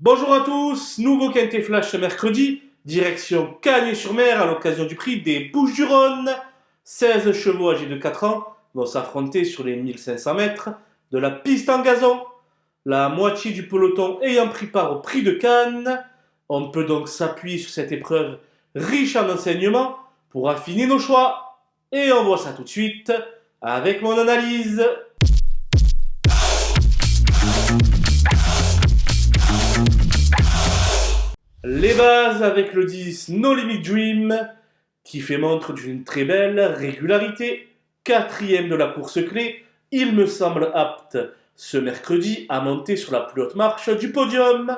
Bonjour à tous, nouveau Quintet Flash ce mercredi, direction Cagnes-sur-Mer à l'occasion du prix des Bouches-du-Rhône. 16 chevaux âgés de 4 ans vont s'affronter sur les 1500 mètres de la piste en gazon. La moitié du peloton ayant pris part au prix de Cannes, on peut donc s'appuyer sur cette épreuve riche en enseignements pour affiner nos choix. Et on voit ça tout de suite avec mon analyse. Les bases avec le 10 No Limit Dream qui fait montre d'une très belle régularité. Quatrième de la course clé, il me semble apte ce mercredi à monter sur la plus haute marche du podium.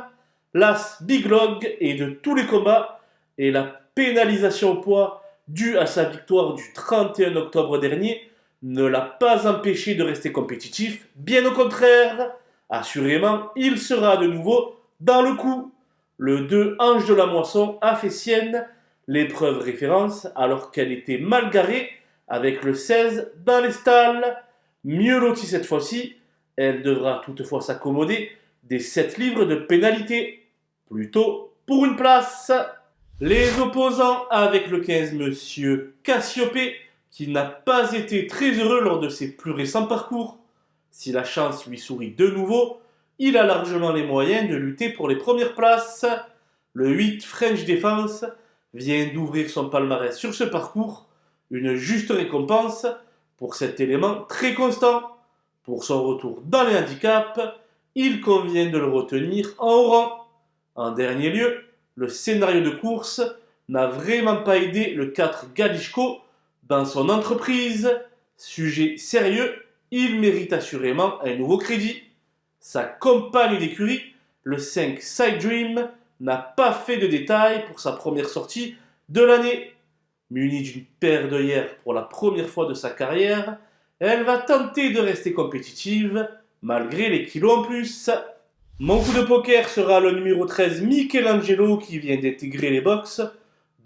L'As Big Log est de tous les combats et la pénalisation au poids due à sa victoire du 31 octobre dernier ne l'a pas empêché de rester compétitif. Bien au contraire, assurément, il sera de nouveau dans le coup. Le 2 Ange de la Moisson a fait sienne l'épreuve référence alors qu'elle était mal garée avec le 16 dans les stalles. Mieux lotie cette fois-ci, elle devra toutefois s'accommoder des 7 livres de pénalité. Plutôt pour une place. Les opposants avec le 15 Monsieur Cassiopée qui n'a pas été très heureux lors de ses plus récents parcours. Si la chance lui sourit de nouveau, il a largement les moyens de lutter pour les premières places. Le 8 French Defense vient d'ouvrir son palmarès sur ce parcours, une juste récompense pour cet élément très constant. Pour son retour dans les handicaps, il convient de le retenir en haut rang. En dernier lieu, le scénario de course n'a vraiment pas aidé le 4 Galichko dans son entreprise. Sujet sérieux, il mérite assurément un nouveau crédit. Sa compagne d'écurie, le 5 Side Dream, n'a pas fait de détails pour sa première sortie de l'année. Munie d'une paire d'œillères pour la première fois de sa carrière, elle va tenter de rester compétitive malgré les kilos en plus. Mon coup de poker sera le numéro 13 Michelangelo qui vient d'intégrer les box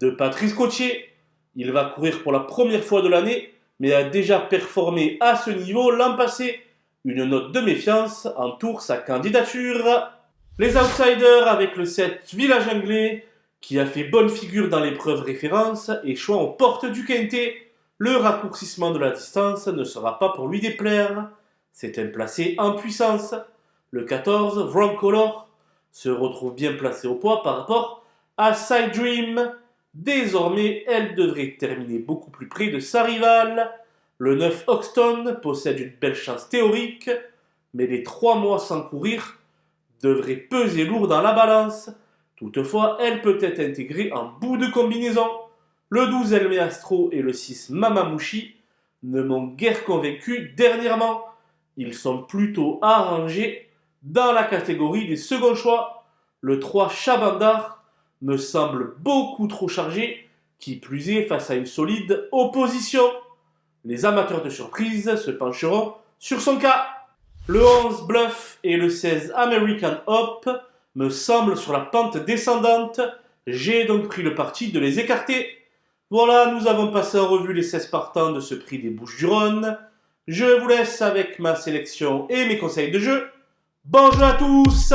de Patrice Cotier. Il va courir pour la première fois de l'année mais a déjà performé à ce niveau l'an passé. Une note de méfiance entoure sa candidature. Les outsiders avec le 7 Village Anglais, qui a fait bonne figure dans l'épreuve référence, échouant aux portes du Quintet. Le raccourcissement de la distance ne sera pas pour lui déplaire. C'est un placé en puissance. Le 14 Wrong Color se retrouve bien placé au poids par rapport à Side Dream. Désormais, elle devrait terminer beaucoup plus près de sa rivale. Le 9 Hoxton possède une belle chance théorique, mais les 3 mois sans courir devraient peser lourd dans la balance. Toutefois, elle peut être intégrée en bout de combinaison. Le 12 Elme Astro et le 6 Mamamouchi ne m'ont guère convaincu dernièrement. Ils sont plutôt arrangés dans la catégorie des seconds choix. Le 3 Chabandar me semble beaucoup trop chargé, qui plus est face à une solide opposition. Les amateurs de surprise se pencheront sur son cas. Le 11 Bluff et le 16 American Hop me semblent sur la pente descendante. J'ai donc pris le parti de les écarter. Voilà, nous avons passé en revue les 16 partants de ce prix des Bouches-du-Rhône. Je vous laisse avec ma sélection et mes conseils de jeu. Bonjour à tous!